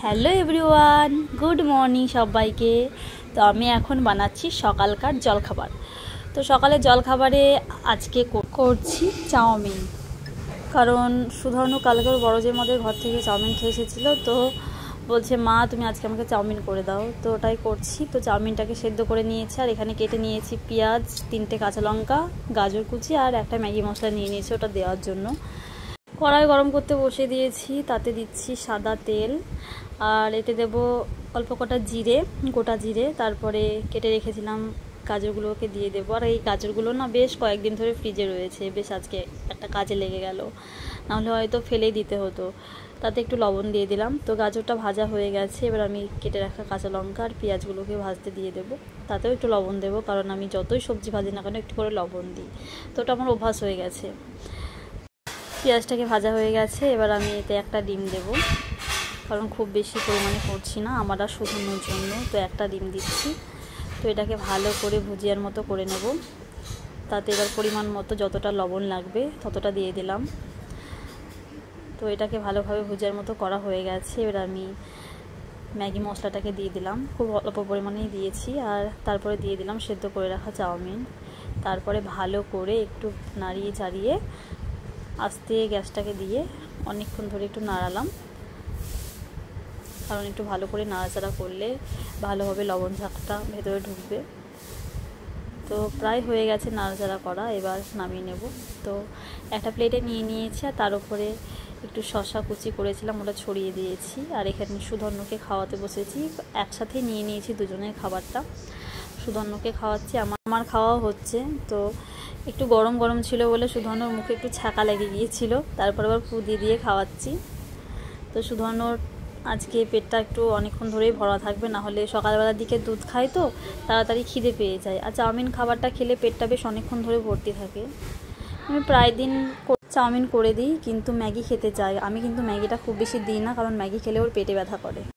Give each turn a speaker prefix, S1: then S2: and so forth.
S1: Hello everyone, good morning সবাইকে। তো আমি এখন বানাচ্ছি সকালকার জলখাবার। তো সকালের জলখাবারে আজকে করছি চাউমিন, কারণ সুধর্ণ কালকে ওর বড় যে আমাদের ঘর থেকে চাউমিন খেয়ে এসেছিলো। তো বলছে মা তুমি আজকে আমাকে চাউমিন করে দাও, তো ওটাই করছি। তো চাউমিনটাকে সেদ্ধ করে নিয়েছি, আর এখানে কেটে নিয়েছি পেঁয়াজ, 3টে কাঁচা লঙ্কা, গাজর কুচি আর একটা ম্যাগি মশলা নিয়ে নিয়েছি ওটা দেওয়ার জন্য। কড়াই গরম করতে বসে দিয়েছি, তাতে দিচ্ছি সাদা তেল, আর এতে দেব অল্প কটা জিরে, গোটা জিরে। তারপরে কেটে রেখেছিলাম গাজরগুলোকে দিয়ে দেবো। আর এই গাজরগুলো না বেশ কয়েকদিন ধরে ফ্রিজে রয়েছে, বেশ আজকে একটা কাজে লেগে গেল, নাহলে হয়তো ফেলেই দিতে হতো। তাতে একটু লবণ দিয়ে দিলাম। তো গাজরটা ভাজা হয়ে গেছে, এবার আমি কেটে রাখা কাঁচা লঙ্কা আর পেঁয়াজগুলোকে ভাজতে দিয়ে দেবো। তাতেও একটু লবণ দেবো, কারণ আমি যতই সবজি ভাজি না কেন একটু করে লবণ দিই, তো ওটা আমার অভ্যাস হয়ে গেছে। পেঁয়াজটাকে ভাজা হয়ে গেছে, এবার আমি এতে একটা ডিম দেব, কারণ খুব বেশি পরিমাণে করছি না, আমার আর শুধুনোর জন্য, তো একটা ডিম দিচ্ছি। তো এটাকে ভালো করে ভুজিয়ার মতো করে নেব। তাতে এবার পরিমাণ মতো যতটা লবণ লাগবে ততটা দিয়ে দিলাম। তো এটাকে ভালোভাবে ভুজিয়ার মতো করা হয়ে গেছে। এবার আমি ম্যাগি মশলাটাকে দিয়ে দিলাম, খুব অল্প পরিমাণেই দিয়েছি। আর তারপরে দিয়ে দিলাম সেদ্ধ করে রাখা চাউমিন। তারপরে ভালো করে একটু নাড়িয়ে চাড়িয়ে আস্তে গ্যাসটাকে দিয়ে অনেকক্ষণ ধরে একটু নাড়ালাম, কারণ একটু ভালো করে নাড়াচাড়া করলে ভালোভাবে লবণ ঝাঁকটা ভেতরে ঢুকবে। তো প্রায় হয়ে গেছে নাড়াচাড়া করা, এবার নামিয়ে নেব। তো একটা প্লেটে নিয়ে নিয়েছি, আর তার উপরে একটু শসা কুচি করেছিলাম ওটা ছড়িয়ে দিয়েছি। আর এখানে সুধর্ণকে খাওয়াতে বসেছি, একসাথেই নিয়ে নিয়েছি দুজনের খাবারটা। সুধর্ণকে খাওয়াচ্ছি, আমার খাওয়াও হচ্ছে। তো একটু গরম গরম ছিল বলে সুধর্ণর মুখে একটু ছাকা লেগে গিয়েছিল, তারপর আবার ফু দিয়ে খাওয়াচ্ছি। তো সুধর্ণর আজকে পেটটা একটু অনেকক্ষণ ধরেই ভরা থাকবে, না হলে সকালবেলার দিকে দুধ খায় তো তাড়াতাড়ি খিদে পেয়ে যায়, আর চাউমিন খাবারটা খেলে পেটটা বেশ অনেকক্ষণ ধরে ভর্তি থাকে। আমি প্রায় দিন চাউমিন করে দিই, কিন্তু ম্যাগি খেতে চাই। আমি কিন্তু ম্যাগিটা খুব বেশি দিই না, কারণ ম্যাগি খেলে ওর পেটে ব্যথা করে।